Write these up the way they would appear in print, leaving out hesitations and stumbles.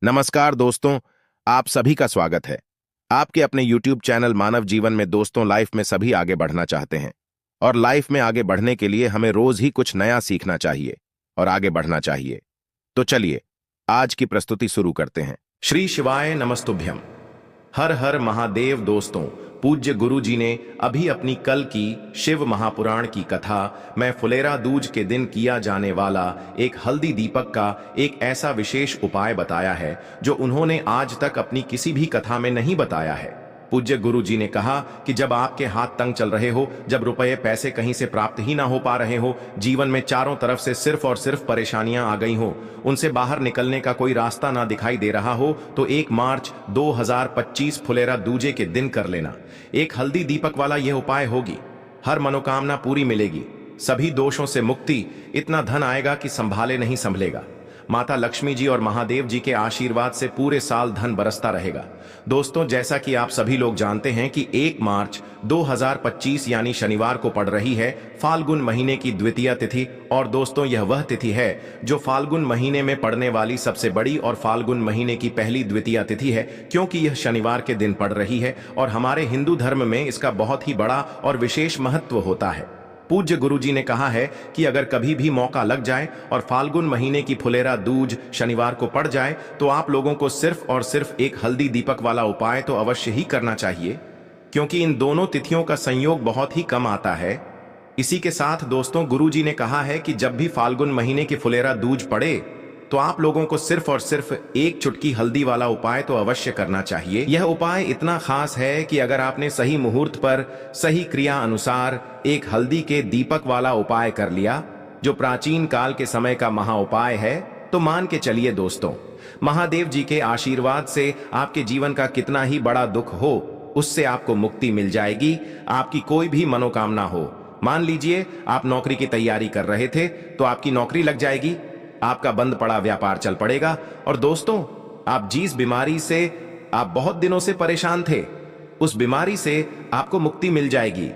नमस्कार दोस्तों, आप सभी का स्वागत है। आपके अपने YouTube चैनल मानव जीवन में दोस्तों लाइफ में सभी आगे बढ़ना चाहते हैं और लाइफ में आगे बढ़ने के लिए हमें रोज ही कुछ नया सीखना चाहिए और आगे बढ़ना चाहिए। तो चलिए आज की प्रस्तुति शुरू करते हैं। श्री शिवाय नमस्तुभ्यम। हर हर महादेव। दोस्तों, पूज्य गुरु जी ने अभी अपनी कल की शिव महापुराण की कथा में फुलेरा दूज के दिन किया जाने वाला एक हल्दी दीपक का एक ऐसा विशेष उपाय बताया है जो उन्होंने आज तक अपनी किसी भी कथा में नहीं बताया है। पूज्य गुरु जी ने कहा कि जब आपके हाथ तंग चल रहे हो, जब रुपए पैसे कहीं से प्राप्त ही ना हो पा रहे हो, जीवन में चारों तरफ से सिर्फ और सिर्फ परेशानियां आ गई हो, उनसे बाहर निकलने का कोई रास्ता ना दिखाई दे रहा हो, तो 1 मार्च 2025 फुलेरा दूजे के दिन कर लेना। एक हल्दी दीपक वाला यह उपाय होगी, हर मनोकामना पूरी मिलेगी, सभी दोषों से मुक्ति, इतना धन आएगा कि संभाले नहीं संभलेगा। माता लक्ष्मी जी और महादेव जी के आशीर्वाद से पूरे साल धन बरसता रहेगा। दोस्तों, जैसा कि आप सभी लोग जानते हैं कि 1 मार्च 2025 यानी शनिवार को पड़ रही है फाल्गुन महीने की द्वितीय तिथि। और दोस्तों, यह वह तिथि है जो फाल्गुन महीने में पड़ने वाली सबसे बड़ी और फाल्गुन महीने की पहली द्वितीय तिथि है, क्योंकि यह शनिवार के दिन पड़ रही है और हमारे हिंदू धर्म में इसका बहुत ही बड़ा और विशेष महत्व होता है। पूज्य गुरु जी ने कहा है कि अगर कभी भी मौका लग जाए और फाल्गुन महीने की फुलेरा दूज शनिवार को पड़ जाए तो आप लोगों को सिर्फ और सिर्फ एक हल्दी दीपक वाला उपाय तो अवश्य ही करना चाहिए, क्योंकि इन दोनों तिथियों का संयोग बहुत ही कम आता है। इसी के साथ दोस्तों, गुरु जी ने कहा है कि जब भी फाल्गुन महीने की फुलेरा दूज पड़े तो आप लोगों को सिर्फ और सिर्फ एक चुटकी हल्दी वाला उपाय तो अवश्य करना चाहिए। यह उपाय इतना खास है कि अगर आपने सही मुहूर्त पर सही क्रिया अनुसार एक हल्दी के दीपक वाला उपाय कर लिया, जो प्राचीन काल के समय का महा उपाय है, तो मान के चलिए दोस्तों, महादेव जी के आशीर्वाद से आपके जीवन का कितना ही बड़ा दुख हो, उससे आपको मुक्ति मिल जाएगी। आपकी कोई भी मनोकामना हो, मान लीजिए आप नौकरी की तैयारी कर रहे थे तो आपकी नौकरी लग जाएगी, आपका बंद पड़ा व्यापार चल पड़ेगा, और दोस्तों, आप जिस बीमारी से आप बहुत दिनों से परेशान थे, उस बीमारी से आपको मुक्ति मिल जाएगी।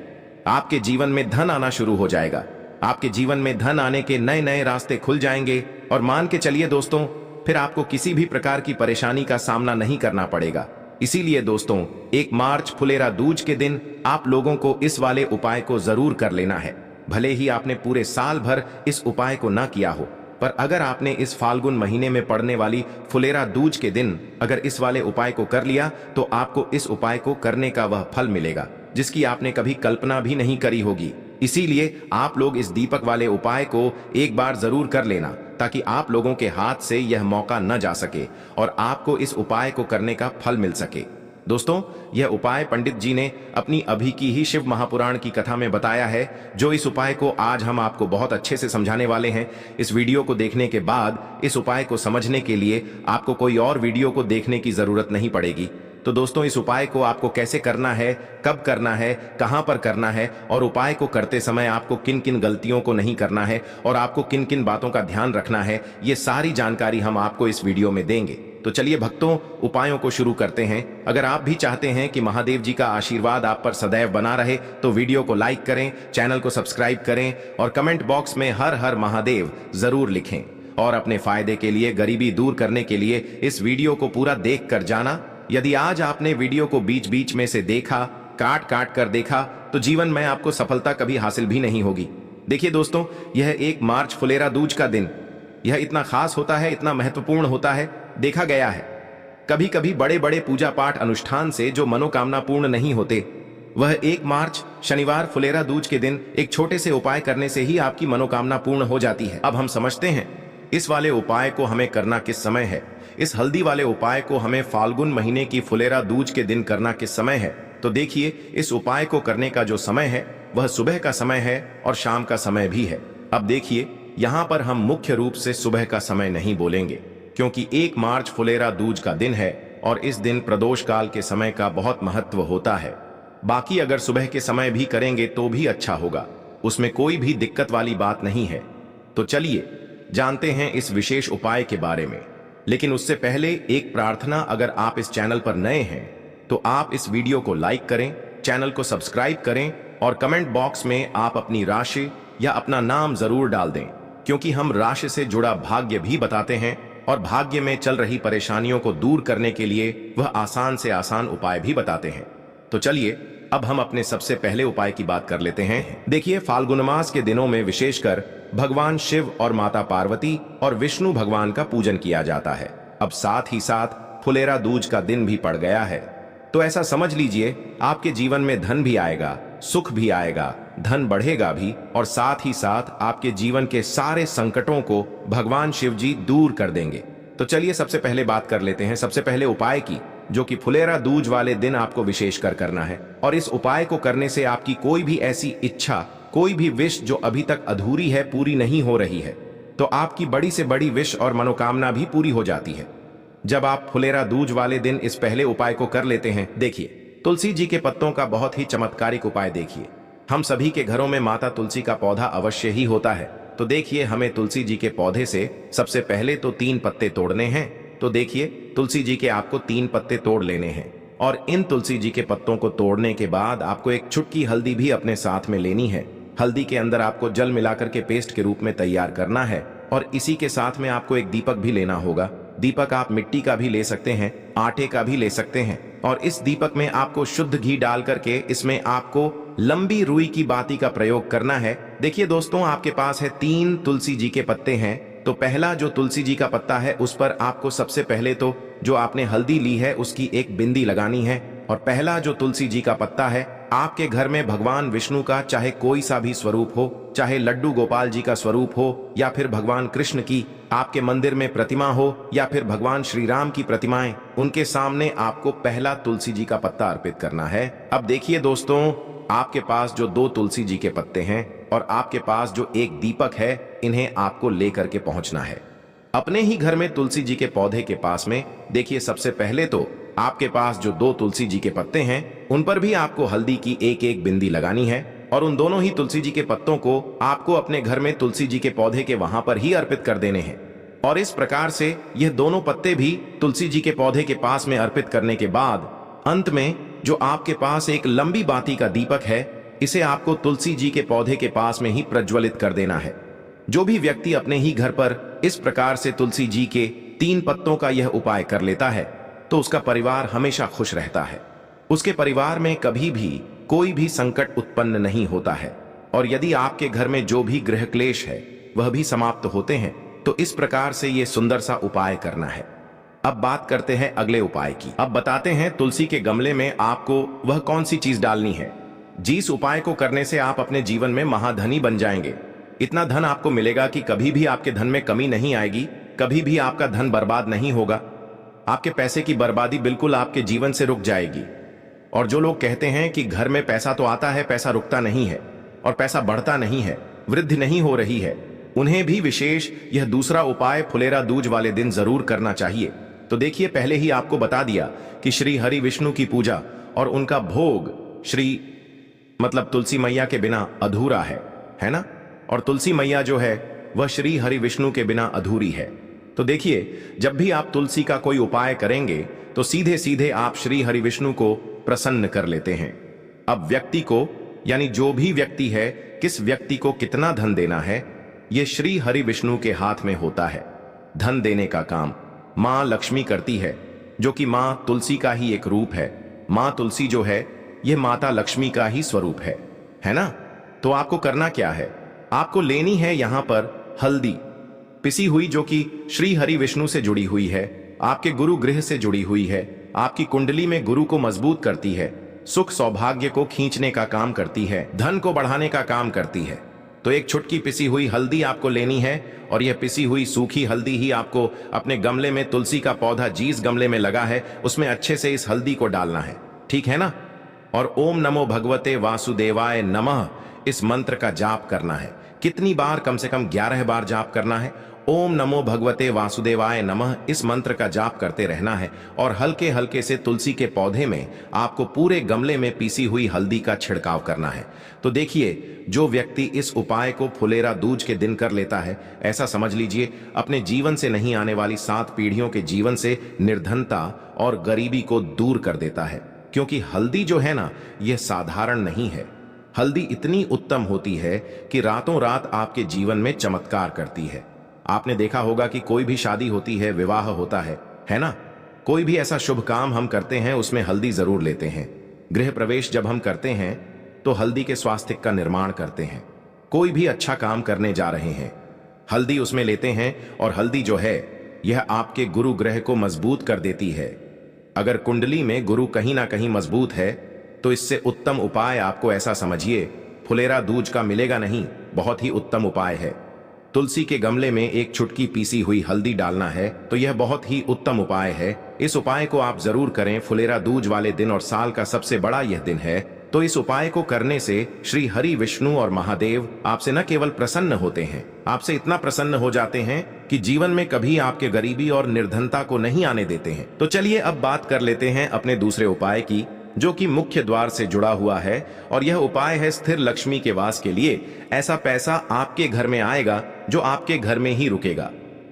आपके जीवन में धन आना शुरू हो जाएगा, आपके जीवन में धन आने के नए नए रास्ते खुल जाएंगे, और मान के चलिए दोस्तों, फिर आपको किसी भी प्रकार की परेशानी का सामना नहीं करना पड़ेगा। इसीलिए दोस्तों, 1 मार्च फुलेरा दूज के दिन आप लोगों को इस वाले उपाय को जरूर कर लेना है। भले ही आपने पूरे साल भर इस उपाय को ना किया हो, पर अगर आपने इस फाल्गुन महीने में पड़ने वाली फुलेरा दूज के दिन अगर इस वाले उपाय को कर लिया, तो आपको इस उपाय को करने का वह फल मिलेगा जिसकी आपने कभी कल्पना भी नहीं करी होगी। इसीलिए आप लोग इस दीपक वाले उपाय को एक बार जरूर कर लेना, ताकि आप लोगों के हाथ से यह मौका न जा सके और आपको इस उपाय को करने का फल मिल सके। दोस्तों, यह उपाय पंडित जी ने अपनी अभी की ही शिव महापुराण की कथा में बताया है, जो इस उपाय को आज हम आपको बहुत अच्छे से समझाने वाले हैं। इस वीडियो को देखने के बाद इस उपाय को समझने के लिए आपको कोई और वीडियो को देखने की जरूरत नहीं पड़ेगी। तो दोस्तों, इस उपाय को आपको कैसे करना है, कब करना है, कहां पर करना है, और उपाय को करते समय आपको किन किन गलतियों को नहीं करना है और आपको किन किन बातों का ध्यान रखना है, ये सारी जानकारी हम आपको इस वीडियो में देंगे। तो चलिए भक्तों, उपायों को शुरू करते हैं। अगर आप भी चाहते हैं कि महादेव जी का आशीर्वाद आप पर सदैव बना रहे, तो वीडियो को लाइक करें, चैनल को सब्सक्राइब करें और कमेंट बॉक्स में हर हर महादेव जरूर लिखें। और अपने फायदे के लिए, गरीबी दूर करने के लिए इस वीडियो को पूरा देख कर जाना। यदि आज आपने वीडियो को बीच बीच में से देखा, काट काट कर देखा, तो जीवन में आपको सफलता कभी हासिल भी नहीं होगी। देखिए दोस्तों, यह 1 मार्च फुलेरा दूज का दिन, यह इतना खास होता है, इतना महत्वपूर्ण होता है। देखा गया है कभी कभी बड़े बड़े पूजा पाठ अनुष्ठान से जो मनोकामना पूर्ण नहीं होते, वह 1 मार्च शनिवार फुलेरा दूज के दिन एक छोटे से उपाय करने से ही आपकी मनोकामना पूर्ण हो जाती है। अब हम समझते हैं इस वाले उपाय को हमें करना किस समय है। इस हल्दी वाले उपाय को हमें फाल्गुन महीने की फुलेरा दूज के दिन करना किस समय है। तो देखिए, इस उपाय को करने का जो समय है वह सुबह का समय है और शाम का समय भी है। अब देखिए, यहाँ पर हम मुख्य रूप से सुबह का समय नहीं बोलेंगे, क्योंकि 1 मार्च फुलेरा दूज का दिन है और इस दिन प्रदोष काल के समय का बहुत महत्व होता है। बाकी अगर सुबह के समय भी करेंगे तो भी अच्छा होगा, उसमें कोई भी दिक्कत वाली बात नहीं है। तो चलिए जानते हैं इस विशेष उपाय के बारे में। लेकिन उससे पहले एक प्रार्थना, अगर आप इस चैनल पर नए हैं तो आप इस वीडियो को लाइक करें, चैनल को सब्सक्राइब करें और कमेंट बॉक्स में आप अपनी राशि या अपना नाम जरूर डाल दें, क्योंकि हम राशि से जुड़ा भाग्य भी बताते हैं और भाग्य में चल रही परेशानियों को दूर करने के लिए वह आसान से आसान उपाय भी बताते हैं। तो चलिए अब हम अपने सबसे पहले उपाय की बात कर लेते हैं। देखिए, फाल्गुन मास के दिनों में विशेषकर भगवान शिव और माता पार्वती और विष्णु भगवान का पूजन किया जाता है। अब साथ ही साथ फुलेरा दूज का दिन भी पड़ गया है, तो ऐसा समझ लीजिए आपके जीवन में धन भी आएगा, सुख भी आएगा, धन बढ़ेगा भी, और साथ ही साथ आपके जीवन के सारे संकटों को भगवान शिव जी दूर कर देंगे। तो चलिए सबसे पहले बात कर लेते हैं सबसे पहले उपाय की, जो कि फुलेरा दूज वाले दिन आपको विशेषकर करना है। और इस उपाय को करने से आपकी कोई भी ऐसी इच्छा, कोई भी विश जो अभी तक अधूरी है, पूरी नहीं हो रही है, तो आपकी बड़ी से बड़ी विश और मनोकामना भी पूरी हो जाती है जब आप फुलेरा दूज वाले दिन इस पहले उपाय को कर लेते हैं। देखिए, तुलसी जी के पत्तों का बहुत ही चमत्कारिक उपाय देखिए। हम सभी के घरों में माता तुलसी का पौधा अवश्य ही होता है। तो देखिए, हमें तुलसी जी के पौधे से सबसे पहले तो 3 पत्ते तोड़ने हैं। तो देखिए, तुलसी जी के आपको 3 पत्ते तोड़ लेने हैं, और इन तुलसी जी के पत्तों को तोड़ने के बाद आपको एक चुटकी हल्दी भी अपने साथ में लेनी है। हल्दी के अंदर आपको जल मिलाकर के पेस्ट के रूप में तैयार करना है, और इसी के साथ में आपको एक दीपक भी लेना होगा। दीपक आप मिट्टी का भी ले सकते हैं, आटे का भी ले सकते हैं, और इस दीपक में आपको शुद्ध घी डाल करके इसमें आपको लंबी रुई की बाती का प्रयोग करना है। देखिए दोस्तों, आपके पास है 3 तुलसी जी के पत्ते हैं। तो पहला जो तुलसी जी का पत्ता है उस पर आपको सबसे पहले तो जो आपने हल्दी ली है उसकी एक बिंदी लगानी है। और पहला जो तुलसी जी का पत्ता है, आपके घर में भगवान विष्णु का चाहे कोई सा भी स्वरूप हो, चाहे लड्डू गोपाल जी का स्वरूप हो, या फिर भगवान कृष्ण की आपके मंदिर में प्रतिमा हो, या फिर भगवान श्री राम की प्रतिमाएं, उनके सामने आपको पहला तुलसी जी का पत्ता अर्पित करना है। अब देखिए दोस्तों, आपके पास जो 2 तुलसी जी के पत्ते हैं और आपके पास जो एक दीपक है, इन्हें आपको लेकर के पहुंचना है अपने ही घर में तुलसी जी के पौधे के पास में। देखिए, सबसे पहले तो आपके पास जो 2 तुलसी जी के पत्ते हैं उन पर भी आपको हल्दी की एक एक बिंदी लगानी है, और उन दोनों ही तुलसी जी के पत्तों को आपको अपने घर में तुलसी जी के पौधे के वहां पर ही अर्पित कर देने हैं। और इस प्रकार से यह दोनों पत्ते भी तुलसी जी के पौधे के पास में अर्पित करने के बाद अंत में जो आपके पास एक लंबी बाती का दीपक है, इसे आपको तुलसी जी के पौधे के पास में ही प्रज्वलित कर देना है। जो भी व्यक्ति अपने ही घर पर इस प्रकार से तुलसी जी के 3 पत्तों का यह उपाय कर लेता है, तो उसका परिवार हमेशा खुश रहता है। उसके परिवार में कभी भी कोई भी संकट उत्पन्न नहीं होता है, और यदि आपके घर में जो भी गृह क्लेश है वह भी समाप्त होते हैं। तो इस प्रकार से यह सुंदर सा उपाय करना है। अब बात करते हैं अगले उपाय की। अब बताते हैं तुलसी के गमले में आपको वह कौन सी चीज डालनी है जिस उपाय को करने से आप अपने जीवन में महाधनी बन जाएंगे। इतना धन आपको मिलेगा कि कभी भी आपके धन में कमी नहीं आएगी, कभी भी आपका धन बर्बाद नहीं होगा। आपके पैसे की बर्बादी बिल्कुल आपके जीवन से रुक जाएगी। और जो लोग कहते हैं कि घर में पैसा तो आता है, पैसा रुकता नहीं है और पैसा बढ़ता नहीं है, वृद्धि नहीं हो रही है, उन्हें भी विशेष यह दूसरा उपाय फुलेरा दूज वाले दिन जरूर करना चाहिए। तो देखिए, पहले ही आपको बता दिया कि श्री हरि विष्णु की पूजा और उनका भोग मतलब तुलसी मैया के बिना अधूरा है ना। और तुलसी मैया जो है वह श्री हरि विष्णु के बिना अधूरी है। तो देखिए, जब भी आप तुलसी का कोई उपाय करेंगे तो सीधे सीधे आप श्री हरि विष्णु को प्रसन्न कर लेते हैं। अब व्यक्ति को, यानी जो भी व्यक्ति है, किस व्यक्ति को कितना धन देना है, यह श्री हरि विष्णु के हाथ में होता है। धन देने का काम मां लक्ष्मी करती है, जो कि मां तुलसी का ही एक रूप है। मां तुलसी जो है यह माता लक्ष्मी का ही स्वरूप है ना। तो आपको करना क्या है, आपको लेनी है यहां पर हल्दी पिसी हुई, जो कि श्री हरि विष्णु से जुड़ी हुई है, आपके गुरु गृह से जुड़ी हुई है, आपकी कुंडली में गुरु को मजबूत करती है, सुख सौभाग्य को खींचने का काम करती है, धन को बढ़ाने का काम करती है। तो एक छुटकी पिसी हुई हल्दी आपको लेनी है, और यह पिसी हुई सूखी हल्दी ही आपको अपने गमले में, तुलसी का पौधा जिस गमले में लगा है उसमें अच्छे से इस हल्दी को डालना है, ठीक है ना। और ओम नमो भगवते वासुदेवाय नमः इस मंत्र का जाप करना है। कितनी बार? कम से कम 11 बार जाप करना है। ओम नमो भगवते वासुदेवाय नमः इस मंत्र का जाप करते रहना है, और हल्के हल्के से तुलसी के पौधे में आपको पूरे गमले में पीसी हुई हल्दी का छिड़काव करना है। तो देखिए, जो व्यक्ति इस उपाय को फुलेरा दूज के दिन कर लेता है, ऐसा समझ लीजिए अपने जीवन से नहीं आने वाली 7 पीढ़ियों के जीवन से निर्धनता और गरीबी को दूर कर देता है। क्योंकि हल्दी जो है ना, यह साधारण नहीं है। हल्दी इतनी उत्तम होती है कि रातों रात आपके जीवन में चमत्कार करती है। आपने देखा होगा कि कोई भी शादी होती है, विवाह होता है ना? कोई भी ऐसा शुभ काम हम करते हैं उसमें हल्दी जरूर लेते हैं। गृह प्रवेश जब हम करते हैं तो हल्दी के स्वास्तिक का निर्माण करते हैं। कोई भी अच्छा काम करने जा रहे हैं, हल्दी उसमें लेते हैं, और हल्दी जो है यह आपके गुरु ग्रह को मजबूत कर देती है। अगर कुंडली में गुरु कहीं ना कहीं मजबूत है तो इससे उत्तम उपाय आपको ऐसा समझिए, फुलेरा दूज का मिलेगा नहीं, बहुत ही उत्तम उपाय है। तुलसी के गमले में एक चुटकी पीसी हुई हल्दी डालना है तो यह बहुत ही उत्तम उपाय है। इस उपाय को आप जरूर करें फुलेरा दूज वाले दिन, और साल का सबसे बड़ा यह दिन है। तो इस उपाय को करने से श्री हरि विष्णु और महादेव आपसे न केवल प्रसन्न होते हैं, आपसे इतना प्रसन्न हो जाते हैं कि जीवन में कभी आपके गरीबी और निर्धनता को नहीं आने देते हैं। तो चलिए अब बात कर लेते हैं अपने दूसरे उपाय की, जो कि मुख्य द्वार से जुड़ा हुआ है, और यह उपाय है स्थिर लक्ष्मी के वास के लिए। ऐसा पैसा आपके घर में आएगा जो आपके घर में ही रुकेगा।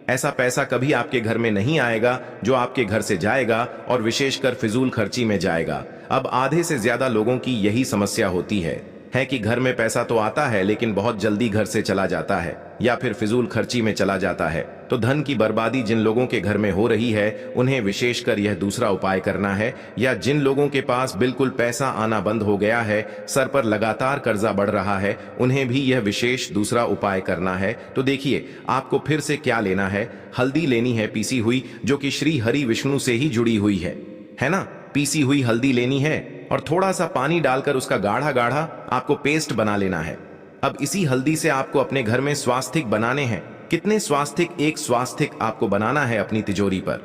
ऐसा पैसा कभी आपके घर में नहीं आएगा जो आपके घर से जाएगा और विशेषकर फिजूल खर्ची में जाएगा। अब आधे से ज्यादा लोगों की यही समस्या होती है कि घर में पैसा तो आता है लेकिन बहुत जल्दी घर से चला जाता है या फिर फिजूल खर्ची में चला जाता है। तो धन की बर्बादी जिन लोगों के घर में हो रही है उन्हें विशेषकर यह दूसरा उपाय करना है, या जिन लोगों के पास बिल्कुल पैसा आना बंद हो गया है, सर पर लगातार कर्जा बढ़ रहा है, उन्हें भी यह विशेष दूसरा उपाय करना है। तो देखिए आपको फिर से क्या लेना है, हल्दी लेनी है पीसी हुई, जो कि श्री हरि विष्णु से ही जुड़ी हुई है ना? पीसी हुई हल्दी लेनी है और थोड़ा सा पानी डालकर उसका गाढ़ा गाढ़ा आपको पेस्ट बना लेना है। अब इसी हल्दी से आपको अपने घर में स्वास्तिक बनाने हैं। कितने स्वास्तिक? एक स्वास्तिक आपको बनाना है अपनी तिजोरी पर,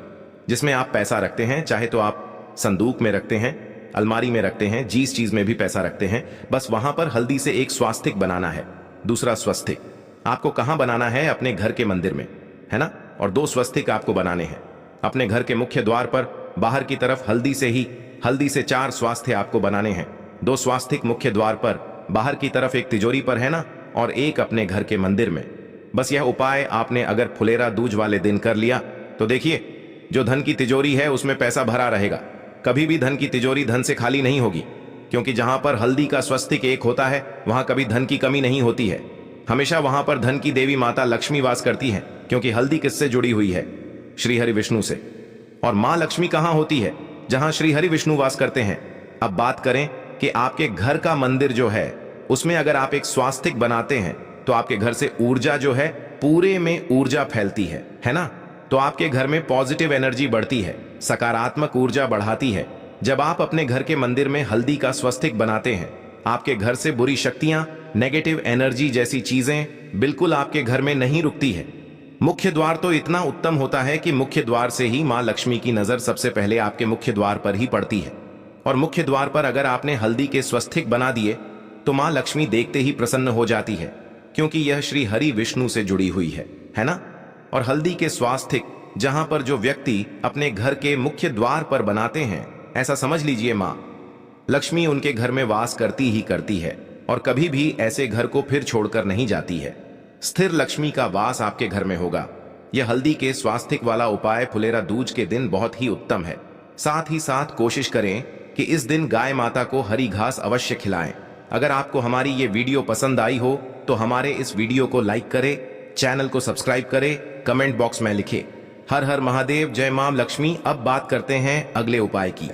जिसमें आप पैसा रखते हैं, चाहे तो आप संदूक में रखते हैं, अलमारी में रखते हैं, जिस चीज में भी पैसा रखते हैं, बस वहां पर हल्दी से एक स्वास्तिक बनाना है। दूसरा स्वस्तिक आपको कहां बनाना है? अपने घर के मंदिर में, है ना? और 2 स्वस्तिक आपको बनाने हैं अपने घर के मुख्य द्वार पर, बाहर की तरफ हल्दी से 4 स्वास्थ्य आपको बनाने हैं। 2 स्वास्तिक मुख्य द्वार पर, बाहर की तरफ एक तिजोरी पर, है ना? और एक अपने घर के मंदिर में। बस यह उपाय आपने अगर फुलेरा दूज वाले दिन कर लिया तो देखिए जो धन की तिजोरी है उसमें पैसा भरा रहेगा। कभी भी धन की तिजोरी धन से खाली नहीं होगी, क्योंकि जहां पर हल्दी का स्वस्तिक एक होता है वहां कभी धन की कमी नहीं होती है। हमेशा वहां पर धन की देवी माता लक्ष्मी वास करती है, क्योंकि हल्दी किससे जुड़ी हुई है? श्री हरि विष्णु से। और मां लक्ष्मी कहां होती है? जहां श्री हरि विष्णु वास करते हैं। अब बात करें कि आपके घर का मंदिर जो है उसमें अगर आप एक स्वास्तिक बनाते हैं तो आपके घर से ऊर्जा जो है, पूरे में ऊर्जा फैलती है ना? तो आपके घर में पॉजिटिव एनर्जी बढ़ती है, सकारात्मक ऊर्जा बढ़ाती है। जब आप अपने घर के मंदिर में हल्दी का स्वस्तिक बनाते हैं, आपके घर से बुरी शक्तियां, नेगेटिव एनर्जी जैसी चीजें बिल्कुल आपके घर में नहीं रुकती है। मुख्य द्वार तो इतना उत्तम होता है कि मुख्य द्वार से ही मां लक्ष्मी की नजर सबसे पहले आपके मुख्य द्वार पर ही पड़ती है। और मुख्य द्वार पर अगर आपने हल्दी के स्वस्तिक बना दिए तो मां लक्ष्मी देखते ही प्रसन्न हो जाती है, क्योंकि यह श्री हरि विष्णु से जुड़ी हुई है ना? और हल्दी के स्वास्तिक जहां पर जो व्यक्ति अपने घर के मुख्य द्वार पर बनाते हैं, ऐसा समझ लीजिए मां लक्ष्मी उनके घर में वास करती ही करती है और कभी भी ऐसे घर को फिर छोड़कर नहीं जाती है। स्थिर लक्ष्मी का वास आपके घर में होगा। यह हल्दी के स्वास्तिक वाला उपाय फुलेरा दूज के दिन बहुत ही उत्तम है। साथ ही साथ कोशिश करें कि इस दिन गाय माता को हरी घास अवश्य खिलाएं। अगर आपको हमारी ये वीडियो पसंद आई हो तो हमारे इस वीडियो को लाइक करें, चैनल को सब्सक्राइब करें, कमेंट बॉक्स में लिखें हर हर महादेव, जय मां लक्ष्मी। अब बात करते हैं अगले उपाय की।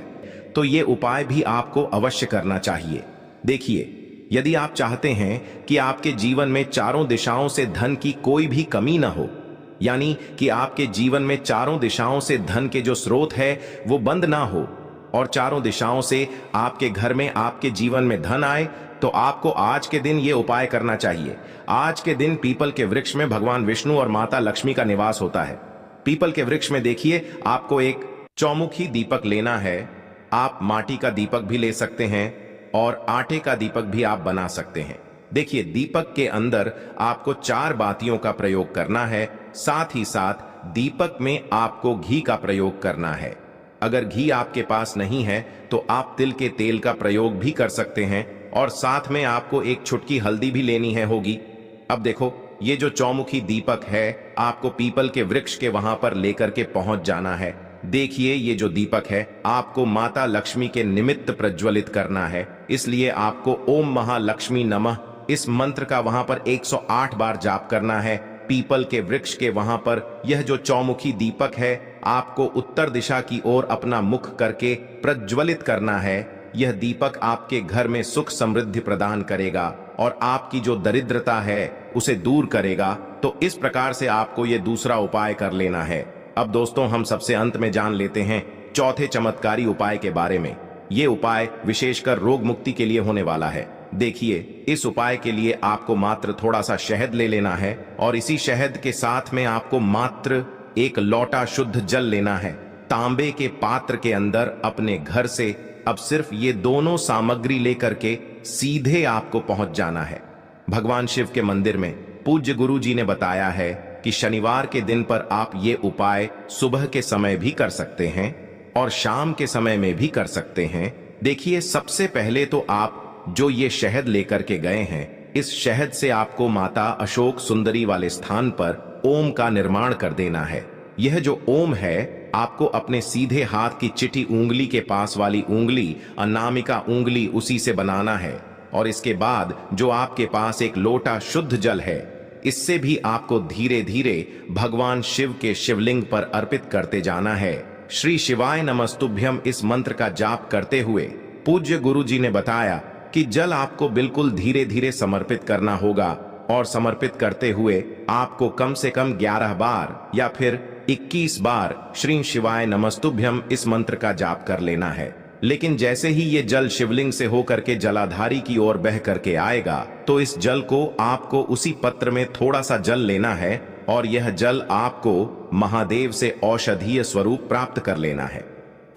तो ये उपाय भी आपको अवश्य करना चाहिए। देखिए, यदि आप चाहते हैं कि आपके जीवन में चारों दिशाओं से धन की कोई भी कमी ना हो, यानी कि आपके जीवन में चारों दिशाओं से धन के जो स्रोत है वो बंद ना हो और चारों दिशाओं से आपके घर में, आपके जीवन में धन आए, तो आपको आज के दिन ये उपाय करना चाहिए। आज के दिन पीपल के वृक्ष में भगवान विष्णु और माता लक्ष्मी का निवास होता है। पीपल के वृक्ष में देखिए आपको एक चौमुखी दीपक लेना है। आप माटी का दीपक भी ले सकते हैं और आटे का दीपक भी आप बना सकते हैं। देखिए, दीपक के अंदर आपको 4 बातियों का प्रयोग करना है। साथ ही साथ दीपक में आपको घी का प्रयोग करना है। अगर घी आपके पास नहीं है तो आप तिल के तेल का प्रयोग भी कर सकते हैं और साथ में आपको एक चुटकी हल्दी भी लेनी है होगी। अब देखो, ये जो चौमुखी दीपक है आपको पीपल के वृक्ष के वहां पर लेकर के पहुंच जाना है। देखिए, ये जो दीपक है आपको माता लक्ष्मी के निमित्त प्रज्वलित करना है, इसलिए आपको ओम महालक्ष्मी नमः इस मंत्र का वहां पर 108 बार जाप करना है। पीपल के वृक्ष के वहां पर यह जो चौमुखी दीपक है आपको उत्तर दिशा की ओर अपना मुख करके प्रज्वलित करना है। यह दीपक आपके घर में सुख समृद्धि प्रदान करेगा और आपकी जो दरिद्रता है उसे दूर करेगा। तो इस प्रकार से आपको यह दूसरा उपाय कर लेना है। अब दोस्तों हम सबसे अंत में जान लेते हैं चौथे चमत्कारी उपाय के बारे में। ये उपाय विशेषकर रोग मुक्ति के लिए होने वाला है। देखिए, इस उपाय के लिए आपको मात्र थोड़ा सा शहद ले लेना है और इसी शहद के साथ में आपको मात्र एक लोटा शुद्ध जल लेना है। तांबे के पात्र के अंदर अपने घर से अब सिर्फ ये दोनों सामग्री लेकर के सीधे आपको पहुंच जाना है भगवान शिव के मंदिर में। पूज्य गुरु जी ने बताया है कि शनिवार के दिन पर आप ये उपाय सुबह के समय भी कर सकते हैं और शाम के समय में भी कर सकते हैं। देखिए, सबसे पहले तो आप जो ये शहद लेकर के गए हैं, इस शहद से आपको माता अशोक सुंदरी वाले स्थान पर ओम का निर्माण कर देना है। यह जो ओम है आपको अपने सीधे हाथ की चिटी उंगली के पास वाली उंगली अनामिका उंगली उसी से बनाना है और इसके बाद जो आपके पास एक लोटा शुद्ध जल है इससे भी आपको धीरे धीरे भगवान शिव के शिवलिंग पर अर्पित करते जाना है। श्री शिवाय नमस्तुभ्यम इस मंत्र का जाप करते हुए पूज्य गुरु जी ने बताया कि जल आपको बिल्कुल धीरे धीरे समर्पित करना होगा और समर्पित करते हुए आपको कम से कम 11 बार या फिर 21 बार श्री शिवाय नमस्तुभ्यम इस मंत्र का जाप कर लेना है। लेकिन जैसे ही ये जल शिवलिंग से होकर के जलाधारी की ओर बह करके आएगा तो इस जल को आपको उसी पत्र में थोड़ा सा जल लेना है और यह जल आपको महादेव से औषधीय स्वरूप प्राप्त कर लेना है।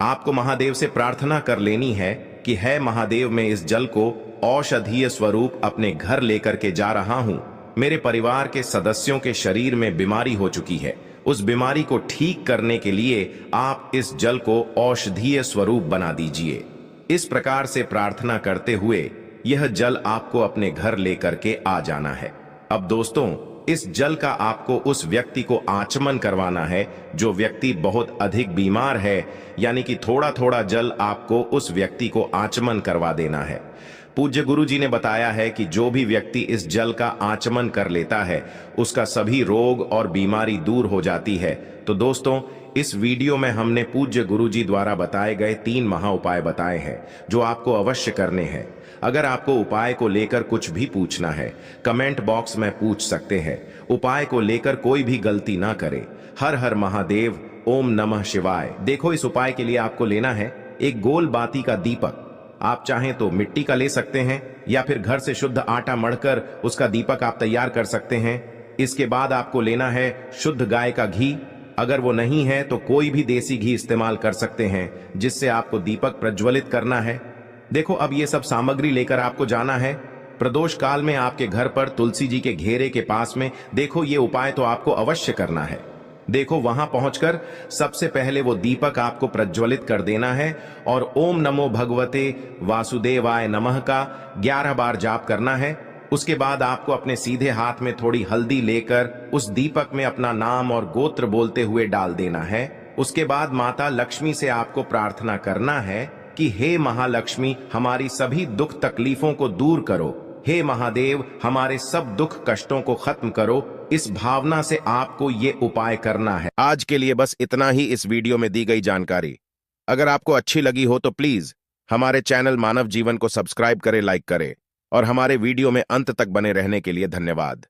आपको महादेव से प्रार्थना कर लेनी है कि है महादेव, मैं इस जल को औषधीय स्वरूप अपने घर लेकर के जा रहा हूं। मेरे परिवार के सदस्यों के शरीर में बीमारी हो चुकी है, उस बीमारी को ठीक करने के लिए आप इस जल को औषधीय स्वरूप बना दीजिए। इस प्रकार से प्रार्थना करते हुए यह जल आपको अपने घर लेकर के आ जाना है। अब दोस्तों, इस जल का आपको उस व्यक्ति को आचमन करवाना है जो व्यक्ति बहुत अधिक बीमार है, यानी कि थोड़ा थोड़ा जल आपको उस व्यक्ति को आचमन करवा देना है। पूज्य गुरु जी ने बताया है कि जो भी व्यक्ति इस जल का आचमन कर लेता है उसका सभी रोग और बीमारी दूर हो जाती है। तो दोस्तों, इस वीडियो में हमने पूज्य गुरु जी द्वारा बताए गए 3 महा उपाय बताए हैं जो आपको अवश्य करने हैं। अगर आपको उपाय को लेकर कुछ भी पूछना है कमेंट बॉक्स में पूछ सकते हैं। उपाय को लेकर कोई भी गलती ना करे। हर हर महादेव, ओम नमः शिवाय। देखो, इस उपाय के लिए आपको लेना है एक गोल बाती का दीपक। आप चाहें तो मिट्टी का ले सकते हैं या फिर घर से शुद्ध आटा मढ़कर उसका दीपक आप तैयार कर सकते हैं। इसके बाद आपको लेना है शुद्ध गाय का घी। अगर वो नहीं है तो कोई भी देसी घी इस्तेमाल कर सकते हैं जिससे आपको दीपक प्रज्वलित करना है। देखो, अब ये सब सामग्री लेकर आपको जाना है प्रदोष काल में आपके घर पर तुलसी जी के घेरे के पास में। देखो, ये उपाय तो आपको अवश्य करना है। देखो, वहां पहुंचकर सबसे पहले वो दीपक आपको प्रज्वलित कर देना है और ओम नमो भगवते वासुदेवाय नमः का 11 बार जाप करना है। उसके बाद आपको अपने सीधे हाथ में थोड़ी हल्दी लेकर उस दीपक में अपना नाम और गोत्र बोलते हुए डाल देना है। उसके बाद माता लक्ष्मी से आपको प्रार्थना करना है कि हे महालक्ष्मी, हमारी सभी दुख तकलीफों को दूर करो। हे महादेव, हमारे सब दुख कष्टों को खत्म करो। इस भावना से आपको ये उपाय करना है। आज के लिए बस इतना ही इस वीडियो में दी गई जानकारी। अगर आपको अच्छी लगी हो तो प्लीज हमारे चैनल मानव जीवन को सब्सक्राइब करें, लाइक करें और हमारे वीडियो में अंत तक बने रहने के लिए धन्यवाद।